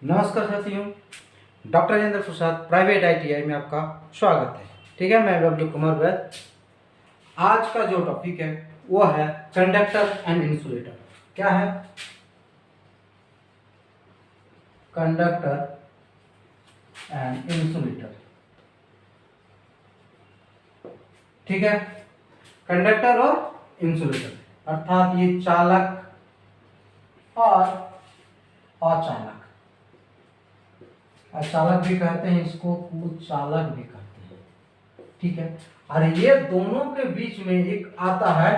नमस्कार साथियों, doctor Rajendra Prasad private ITI में आपका स्वागत है। ठीक है, मैं डब्ल्यू कुमार वैद। आज का जो टॉपिक है वो है कंडक्टर एंड इंसुलेटर। क्या है? Conductor and insulator. ठीक है, कंडक्टर और इंसुलेटर अर्थात ये चालक और अचालक। अचालक भी कहते हैं इसको, कुचालक भी कहते हैं। ठीक है, और ये दोनों के बीच में एक आता है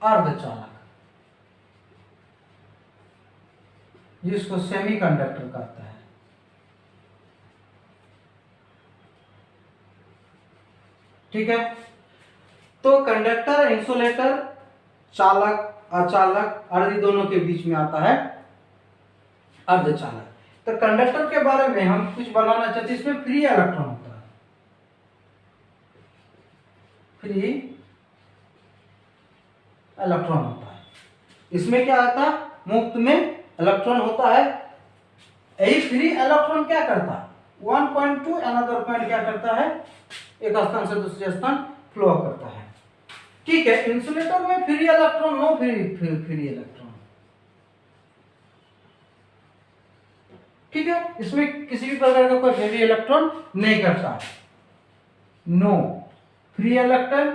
अर्धचालक, जिसको सेमीकंडक्टर कहता है। ठीक है, तो कंडक्टर, इंसुलेटर, चालक, अचालक और ये दोनों के बीच में आता है अर्धचालक। तो कंडक्टर के बारे में हम कुछ बनाना चाहते हैं। इसमें फ्री इलेक्ट्रॉन होता है, फ्री इलेक्ट्रॉन होता है। इसमें क्या आता है? मुफ्त में इलेक्ट्रॉन होता है। यही फ्री इलेक्ट्रॉन क्या करता है? 1.2 अनदर पॉइंट क्या करता है? एक स्थान से दूसरे स्थान फ्लो करता है। ठीक है, इंसुलेटर में free electron, no free electron. ठीक है, इसमें किसी भी प्रकार का कोई फ्री इलेक्ट्रॉन नहीं करता है, नो फ्री इलेक्ट्रॉन।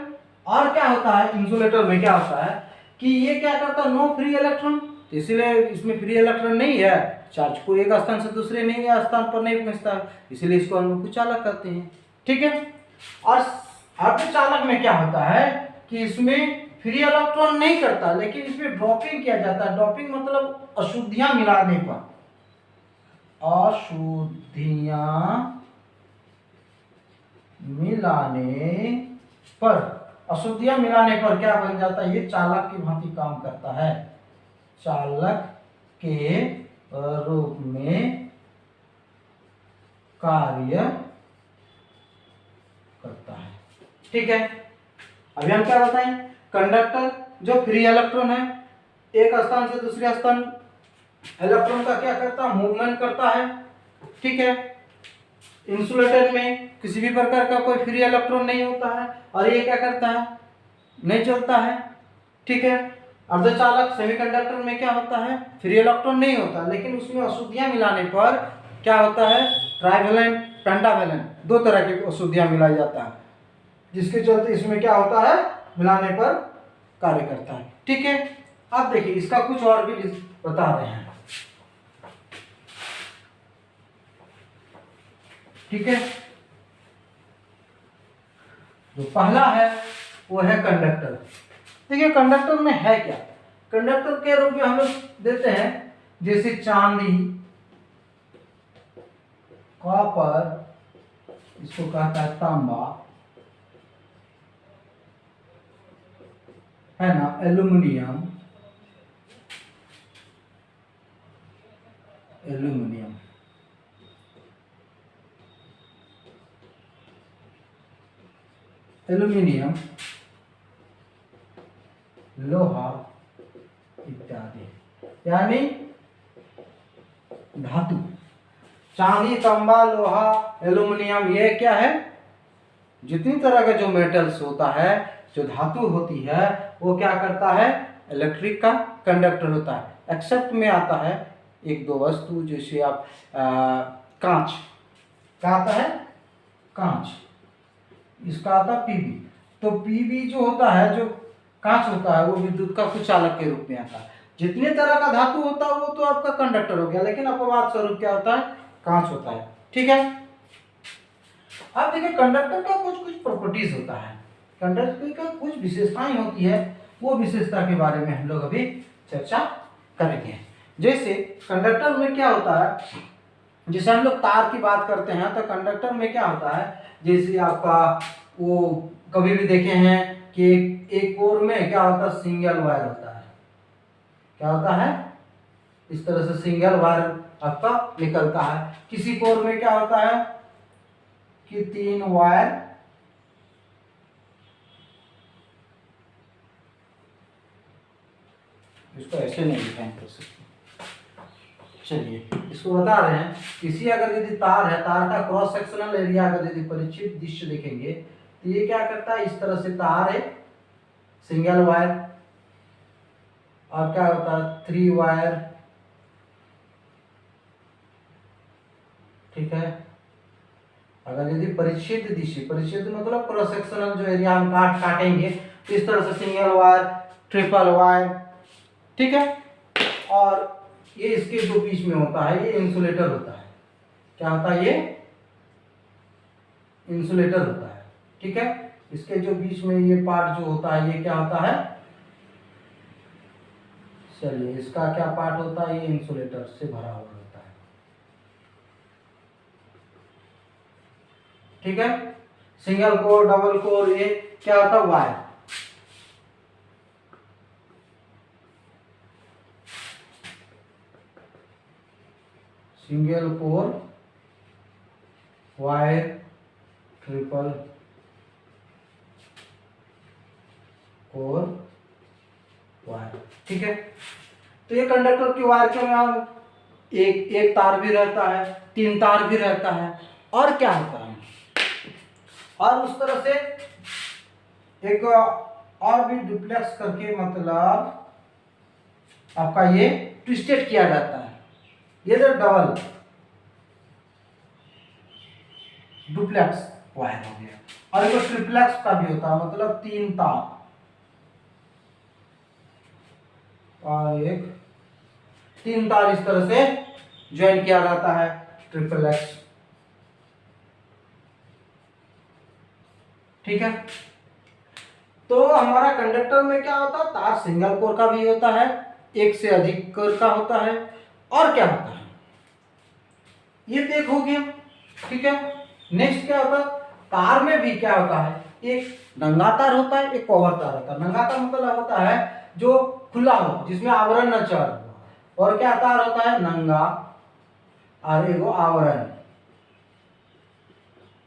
और क्या होता है इंसुलेटर में? क्या होता है कि ये क्या करता है? नो फ्री इलेक्ट्रॉन, तो इसीलिए इसमें फ्री इलेक्ट्रॉन नहीं है। चार्ज को एक स्थान से दूसरे नहीं स्थान पर नहीं पहुंचता, इसीलिए इसको हम कुचालक कहते हैं। ठीक है, और अर्धचालक में क्या होता है कि इसमें फ्री इलेक्ट्रॉन नहीं करता, लेकिन इसमें ड्रॉपिंग किया जाता है। ड्रॉपिंग मतलब अशुद्धियां मिलाने पर, अशुद्धियां मिलाने पर, अशुद्धियां मिलाने पर क्या बन जाता है? ये चालक की भांति काम करता है, चालक के रूप में कार्य करता है। ठीक है, अभी हम क्या बताएं? कंडक्टर जो फ्री इलेक्ट्रॉन है, एक स्थान से दूसरे स्थान इलेक्ट्रॉन का क्या करता है? मूवमेंट करता है। ठीक है, इंसुलेटर में किसी भी प्रकार का कोई फ्री इलेक्ट्रॉन नहीं होता है, और ये क्या करता है? नहीं चलता है। ठीक है, अर्धचालक सेमीकंडक्टर में क्या होता है? फ्री इलेक्ट्रॉन नहीं होता, लेकिन उसमें अशुद्धियां मिलाने पर क्या होता है? ट्राइवेलेंट, पेंटावेलेंट, दो तरह की अशुद्धियां मिलाई जाता है, जिसके चलते इसमें क्या होता है? मिलाने पर कार्य करता है। ठीक है, अब देखिए इसका कुछ और भी बता रहे हैं। ठीक है, जो पहला है वो है कंडक्टर। देखिए कंडक्टर में है क्या? कंडक्टर के रूप में हम लोग देते हैं जैसे चांदी, कॉपर, इसको कहता है तांबा, है ना, एल्यूमिनियम, एल्यूमिनियम, एल्यूमिनियम, लोहा इत्यादि, यानी धातु। चांदी, तांबा, लोहा, एल्यूमिनियम, ये क्या है? जितनी तरह का जो मेटल्स होता है, जो धातु होती है, वो क्या करता है? इलेक्ट्रिक का कंडक्टर होता है। एक्सेप्ट में आता है एक दो वस्तु, जैसे आप कांच का आता है, कांच, इसका आता है पीबी। तो पीबी जो होता है, जो कांच होता है, वो विद्युत का कुचालक के रूप में आता है। जितने तरह का धातु होता है वो तो आपका कंडक्टर हो गया, लेकिन अपवाद स्वरूप क्या होता है? कांच होता है। ठीक है, अब देखिए कंडक्टर का कुछ कुछ प्रॉपर्टीज होता है, कंडक्टर का कुछ विशेषताएं होती है, वो विशेषता के बारे में हम लोग अभी चर्चा करेंगे। जैसे कंडक्टर में क्या होता है, जैसे हम लोग तार की बात करते हैं, तो कंडक्टर में क्या होता है? जैसे आपका वो कभी भी देखे हैं कि एक कोर में क्या होता है? सिंगल वायर होता है। क्या होता है? इस तरह से सिंगल वायर आपका निकलता है। किसी कोर में क्या होता है कि 3 वायर, इसको ऐसे नहीं डिफाइन कर सकते, चलिए इसको बता रहे हैं, किसी अगर यदि तार है, तार का क्रॉस सेक्शनल एरिया अगर यदि परिचित दृश्य देखेंगे तो ये क्या करता है, इस तरह से तार है, सिंगल वायर, और क्या होता है 3 वायर, ठीक है। अगर यदि परिचित दृश्य, परिचित मतलब क्रॉस सेक्शनल जो एरिया हम काटेंगे तो इस तरह से सिंगल वायर, ट्रिपल वायर, ठीक है। और ये इसके जो बीच में होता है ये इंसुलेटर होता है, क्या होता है, ये इंसुलेटर होता है, ठीक है। इसके जो बीच में ये पार्ट जो होता है ये क्या होता है, चलिए इसका क्या पार्ट होता है, ये इंसुलेटर से भरा हुआ होता है, ठीक है। सिंगल कोर, डबल कोर, ये क्या होता है, wire, single core wire, triple core wire, ठीक है। तो ये कंडक्टर की वायर के में आप एक तार भी रहता है, 3 तार भी रहता है, और क्या होता है, और उस तरह से एक और भी डुप्लेक्स करके, मतलब आपका ये ट्विस्टेड किया जाता है, ये जो डबल डुप्लेक्स वायर हो गया। और एक ट्रिप्लेक्स का भी होता है, मतलब 3 तार और एक 3 तार इस तरह से ज्वाइन किया जाता है, ट्रिपलेक्स, ठीक है। तो हमारा कंडक्टर में क्या होता है, तार सिंगल कोर का भी होता है, एक से अधिक कोर का होता है, और क्या होता है, ये देख हो गया, ठीक है। नेक्स्ट क्या होता है, तार में भी क्या होता है, एक नंगा तार होता है, एक कवर तार होता है। नंगा तार मतलब होता है जो खुला हो, जिसमें आवरण न चढ़ हो, और क्या तार होता है, नंगा और एगो आवरण,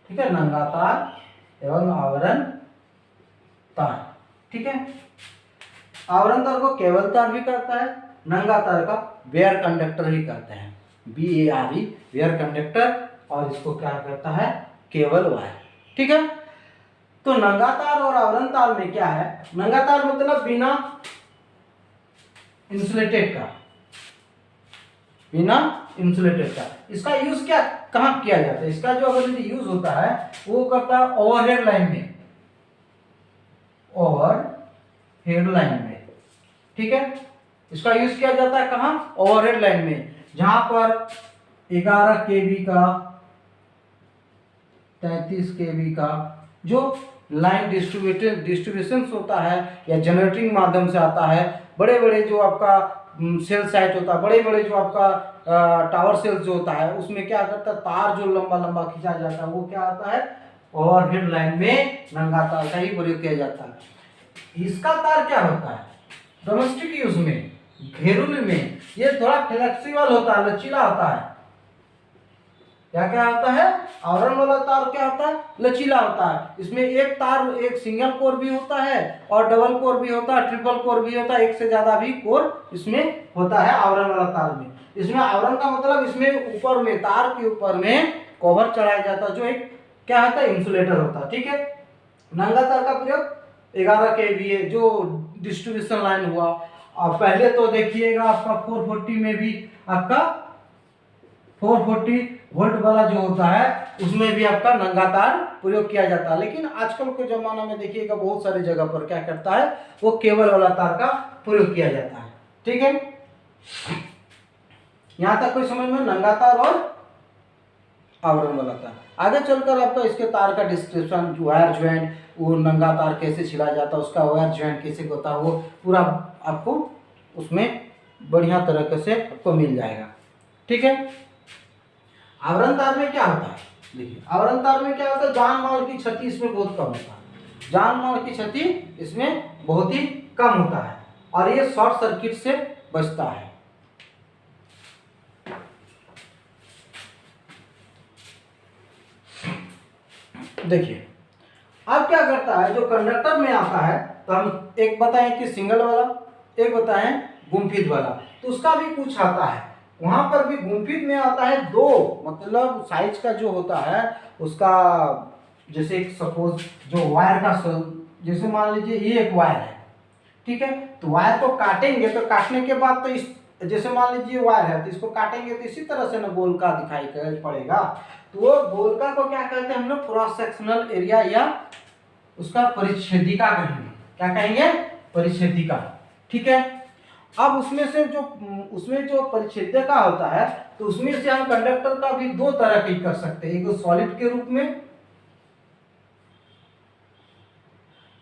ठीक है, नंगा तार एवं आवरण तार, ठीक है। आवरण तार को केबल तार भी कहता है, नंगा तार का वेयर कंडक्टर ही कहते हैं, BARE, वेयर कंडक्टर, और इसको क्या कहता है, केबल वायर, ठीक है। तो नंगा तार और आवरण तार में क्या है, नंगा तार मतलब बिना इंसुलेटेड का, बिना इंसुलेटेड का। इसका यूज क्या कहाँ किया जाता है, इसका जो अगर यदि यूज होता है वो करता है ओवरहेड लाइन में, ओवरहेड लाइन में, ठीक है। इसका यूज किया जाता है कहाँ, ओवरहेड लाइन में, जहां पर 11 kV का, 33 kV का जो लाइन डिस्ट्रीब्यूशन होता है या जनरेटिंग माध्यम से आता है, बड़े बड़े जो आपका सेल साइट होता है, बड़े बड़े जो आपका टावर सेल जो होता है, उसमें क्या करता है, तार जो लंबा लंबा खींचा जाता है वो क्या आता है, ओवरहेड लाइन में नंगा तार का ही प्रयोग किया जाता है। इसका तार क्या होता है, डोमेस्टिक यूज में, घरेलू में ये थोड़ा फ्लेक्सिबल होता है, लचीला होता है। क्या क्या होता है, आवरण वाला तार क्या होता है, लचीला होता है। इसमें एक तार, एक सिंगल कोर भी होता है और डबल कोर भी होता है, ट्रिपल कोर भी होता है, एक से ज्यादा भी कोर इसमें होता है आवरण वाला तार में। इसमें आवरण का मतलब इसमें ऊपर में, तार के ऊपर में कवर चढ़ाया जाता है, जो एक क्या होता है, इंसुलेटर होता है, ठीक है। नंगा तार का प्रयोग 11 kVA जो डिस्ट्रीब्यूशन लाइन हुआ। और पहले तो देखिएगा आपका 440 में भी आपका 440 वोल्ट वाला जो होता है उसमें भी आपका नंगा तार प्रयोग किया जाता है, लेकिन आजकल के जमाना में देखिएगा बहुत सारी जगह पर क्या करता है, वो केबल वाला तार का प्रयोग किया जाता है, ठीक है। यहां तक कोई समझ में, नंगा तार और आवरण वाला तार। आगे चलकर आपका इसके तार का डिस्क्रिप्शन, वायर ज्वाइंट, वो नंगा तार कैसे छिला जाता है, उसका वायर ज्वाइंट कैसे होता है, वो पूरा आपको उसमें बढ़िया तरीके से आपको मिल जाएगा, ठीक है। आवरण तार में क्या होता है, देखिए आवरण तार में क्या होता है, जान माल की क्षति इसमें बहुत कम होता है, जान माल की क्षति इसमें बहुत ही कम होता है, और ये शॉर्ट सर्किट से बचता है। देखिए अब क्या करता है, जो कंडक्टर में आता है, तो हम एक बताएं कि सिंगल वाला, एक बताएं गुम्फित वाला, तो उसका भी कुछ आता है। वहां पर भी गुम्फित में आता है दो, मतलब साइज का जो होता है उसका, जैसे सपोज जो वायर का, जैसे मान लीजिए ये एक वायर है, ठीक है, तो वायर को काटेंगे तो काटने के बाद तो इस, जैसे मान लीजिए वायर है तो इसको काटेंगे तो इसी तरह से ना गोलका दिखाई पड़ेगा। तो वो गोलका को क्या कहते हैं हम लोग, क्रॉस सेक्शनल एरिया या उसका परिच्छेदिका कहेंगे। क्या कहेंगे? परिच्छेदिका। ठीक है। अब उसमें जो परिच्छेदिका होता है तो उसमें से हम कंडक्टर का भी दो तरह की कर सकते हैं, एक सॉलिड के रूप में,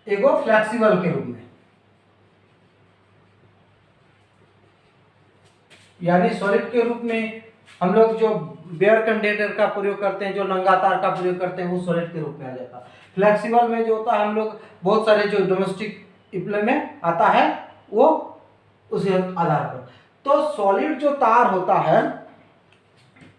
एक फ्लेक्सिबल के रूप में। यानी सॉलिड के रूप में हम लोग जो बेयर कंडक्टर का प्रयोग करते हैं, जो नंगा तार का प्रयोग करते हैं, वो सॉलिड के रूप में आ जाता है। फ्लेक्सिबल में जो होता है हम लोग बहुत सारे जो डोमेस्टिक में आता है वो उस आधार पर। तो सॉलिड जो तार होता है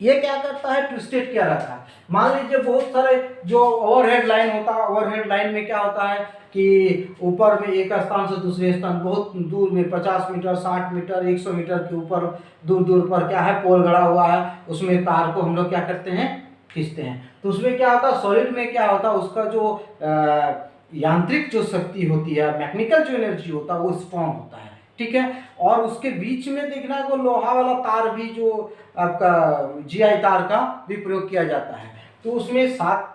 ये क्या करता है, ट्विस्टेड किया रहता है। मान लीजिए बहुत सारे जो ओवरहेड लाइन होता है, ओवरहेड लाइन में क्या होता है कि ऊपर में एक स्थान से दूसरे स्थान बहुत दूर में 50 मीटर 60 मीटर 100 मीटर के ऊपर दूर दूर पर क्या है, पोल गड़ा हुआ है, उसमें तार को हम लोग क्या करते हैं, खींचते हैं। तो उसमें क्या होता है, सॉलिड में क्या होता है, उसका जो यांत्रिक जो शक्ति होती है, मैकेनिकल जो एनर्जी होता है वो स्ट्रॉन्ग होता है। ठीक है। और उसके बीच में देखना है, वो लोहा वाला तार भी जो आपका जीआई तार का भी प्रयोग किया जाता है। तो उसमें सात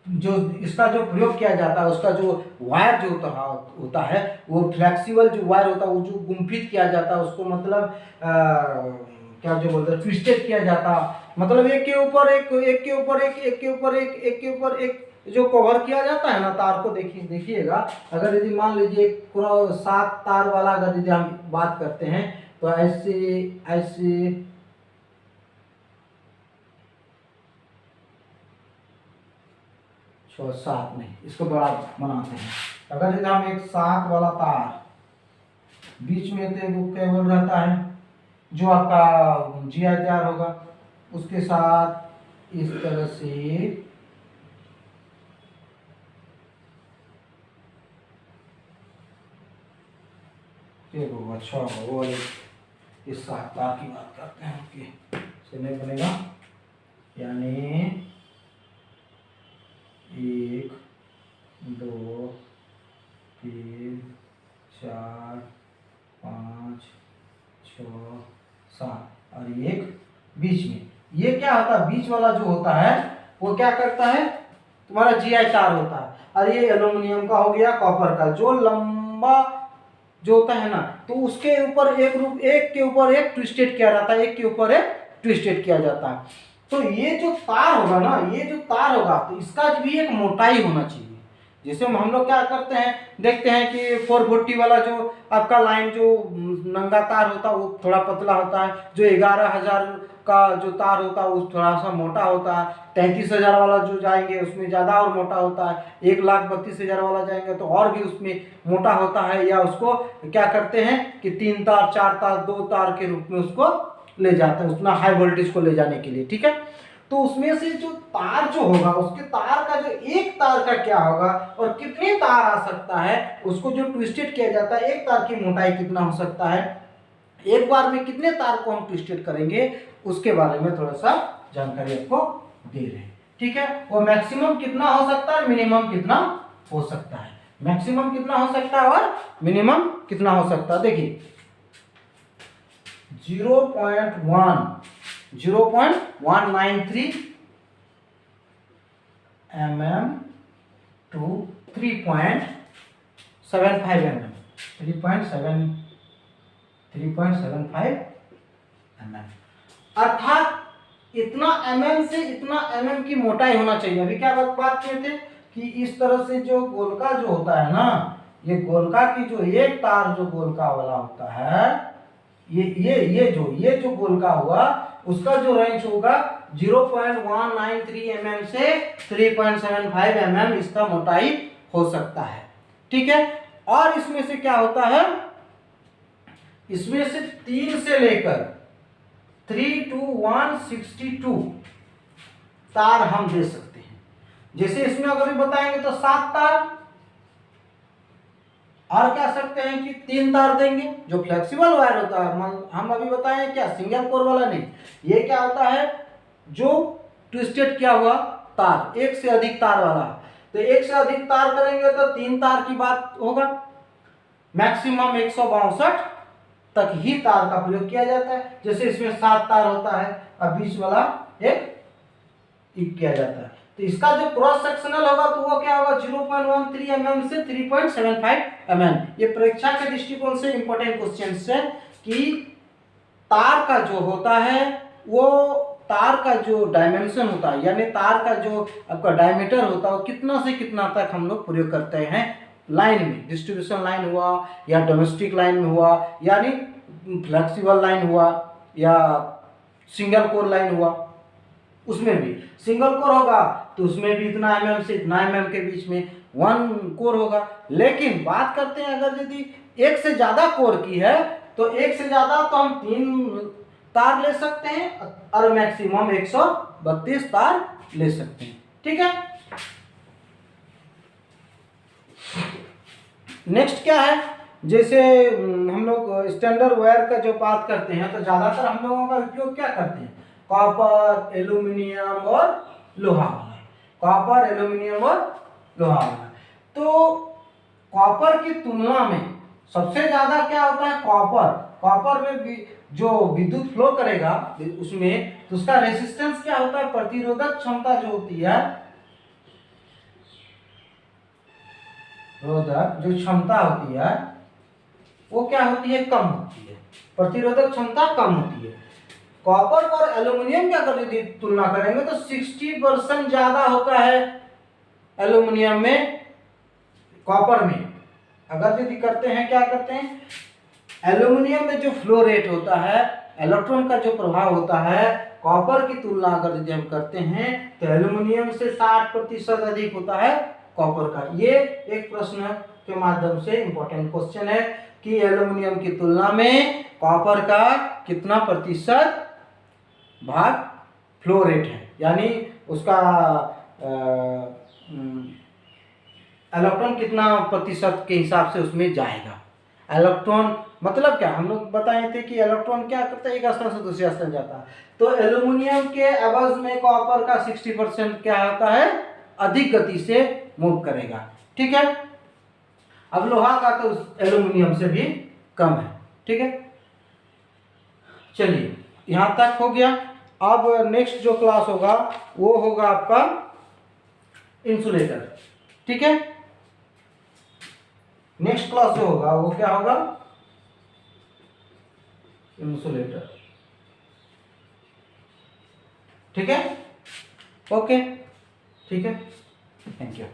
जो इसका जो प्रयोग किया जाता है, उसका जो वायर जो होता है वो फ्लेक्सिबल जो वायर होता है, वो जो गुम्फित किया जाता है उसको, मतलब क्या जो बोलते हैं, ट्विस्टेड किया जाता, मतलब एक के ऊपर एक, एक के ऊपर एक, एक के ऊपर एक, एक के ऊपर एक जो कवर किया जाता है ना तार को। देखिएगा, अगर यदि मान लीजिए पूरा 7 तार वाला अगर यदि हम बात करते हैं तो ऐसे ऐसे 6 7 नहीं, इसको बड़ा बनाते हैं। अगर यदि हम एक 7 वाला तार, बीच में तो एक केबल रहता है जो आपका जीआई तार होगा, उसके साथ इस तरह से अच्छा वो इस 7 तार की बात करते हैं कि से नहीं बनेगा, यानी 1 2 3 4 5 6 7 और एक बीच में। ये क्या होता है, बीच वाला जो होता है वो क्या करता है, तुम्हारा जीआई तार होता है। और ये एल्यूमिनियम का हो गया, कॉपर का जो लंबा जो होता है ना, तो उसके ऊपर एक के ऊपर एक ट्विस्टेड किया जाता है, एक के ऊपर एक ट्विस्टेड किया जाता है। तो ये जो तार होगा ना, ये जो तार होगा तो इसका भी एक मोटाई होना चाहिए। जैसे हम लोग क्या करते हैं, देखते हैं कि 440 वाला जो आपका लाइन जो नंगा तार होता है वो थोड़ा पतला होता है, जो 11,000 का जो तार होता है वो थोड़ा सा मोटा होता है, 33,000 वाला जो जाएंगे उसमें ज़्यादा और मोटा होता है, 1,32,000 वाला जाएंगे तो और भी उसमें मोटा होता है। या उसको क्या करते हैं कि 3 तार 4 तार 2 तार के रूप में उसको ले जाते हैं, उतना हाई वोल्टेज को ले जाने के लिए। ठीक है। तो उसमें से जो तार जो होगा, उसके तार का जो एक तार का क्या होगा और कितने तार आ सकता है, उसको जो ट्विस्टेड किया जाता है, एक तार की मोटाई कितना हो सकता है, एक बार में कितने तार को हम ट्विस्टेड करेंगे, उसके बारे में थोड़ा सा जानकारी आपको दे रहे हैं। ठीक है। वो मैक्सिमम कितना हो सकता है, मिनिमम कितना हो सकता है, मैक्सिमम कितना हो सकता है और मिनिमम कितना हो सकता है। देखिए 0.193 mm to 3.75 mm, 3.75 mm, अर्थात इतना mm से इतना mm की मोटाई होना चाहिए। अभी क्या बात किए थे कि इस तरह से जो गोलका जो होता है ना, ये गोलका की जो एक तार जो गोलका वाला होता है, ये जो गोलका हुआ उसका जो रेंज होगा 0.193 mm से 3.75 mm इसका मोटाई हो सकता है। ठीक है। और इसमें से क्या होता है, इसमें से 3 से लेकर 3 to 162 तार हम दे सकते हैं। जैसे इसमें अगर बताएंगे तो 7 तार और क्या सकते हैं कि 3 तार देंगे। जो फ्लेक्सिबल वायर होता है, हम अभी बताएं क्या सिंगल कोर वाला नहीं, ये क्या होता है जो ट्विस्टेड किया हुआ तार, एक से अधिक तार वाला। तो एक से अधिक तार करेंगे तो 3 तार की बात होगा। मैक्सिमम 162 तक ही तार का प्रयोग किया जाता है। जैसे इसमें 7 तार होता है और बीच वाला एक किया जाता है। तो इसका जो क्रॉस सेक्शनल होगा तो वो क्या होगा 0.13 mm से 3.75 mm। ये परीक्षा के दृष्टिकोण से इंपॉर्टेंट क्वेश्चन है कि तार का जो होता है वो तार का जो डायमेंशन होता है, यानी तार का जो आपका डायमीटर होता है वो कितना से कितना तक हम लोग प्रयोग करते हैं लाइन में। डिस्ट्रीब्यूशन लाइन हुआ या डोमेस्टिक लाइन में हुआ, यानी फ्लेक्सिबल लाइन हुआ या सिंगल कोर लाइन हुआ, उसमें भी सिंगल कोर होगा तो उसमें भी इतना mm से इतना mm के बीच में 1 कोर होगा। लेकिन बात करते हैं अगर यदि एक से ज्यादा कोर की है तो एक से ज्यादा तो हम 3 तार ले सकते हैं और मैक्सिमम 132 तार ले सकते हैं। ठीक है, नेक्स्ट क्या है, जैसे हम लोग स्टैंडर्ड वायर का जो बात करते हैं तो ज्यादातर हम लोगों का उपयोग क्या करते हैं, कॉपर, एल्यूमिनियम और लोहा वाला। कॉपर, एल्यूमिनियम और लोहा वाला। तो कॉपर की तुलना में सबसे ज्यादा क्या होता है कॉपर। कॉपर में भी जो विद्युत फ्लो करेगा उसमें, तो उसका रेजिस्टेंस क्या होता है, प्रतिरोधक क्षमता जो होती है, रोधक जो क्षमता होती है वो क्या होती है, कम होती है। प्रतिरोधक क्षमता कम होती है। कॉपर और एल्यूमिनियम की अगर यदि तुलना करेंगे तो 60% ज्यादा होता है एल्यूमिनियम में, कॉपर में। अगर यदि करते हैं क्या करते हैं, एल्यूमिनियम में जो फ्लो रेट होता है, इलेक्ट्रॉन का जो प्रभाव होता है, कॉपर की तुलना अगर यदि हम करते हैं तो एल्यूमिनियम से 60% अधिक होता है कॉपर का। ये एक प्रश्न के माध्यम से इंपॉर्टेंट क्वेश्चन है कि एल्यूमिनियम की तुलना में कॉपर का कितना प्रतिशत भाग फ्लो रेट है, यानी उसका इलेक्ट्रॉन कितना प्रतिशत के हिसाब से उसमें जाएगा। इलेक्ट्रॉन मतलब क्या, हम लोग बताए थे कि इलेक्ट्रॉन क्या करता है, एक स्थान से दूसरे स्थान जाता है। तो एल्यूमिनियम के एवज में कॉपर का 60% क्या होता है, अधिक गति से मूव करेगा। ठीक है, अब लोहा का तो एल्यूमिनियम से भी कम है। ठीक है, चलिए यहां तक हो गया। अब नेक्स्ट जो क्लास होगा वो होगा आपका इंसुलेटर। ठीक है, नेक्स्ट क्लास जो होगा वो क्या होगा, इंसुलेटर। ठीक है, ओके, ठीक है, थैंक यू।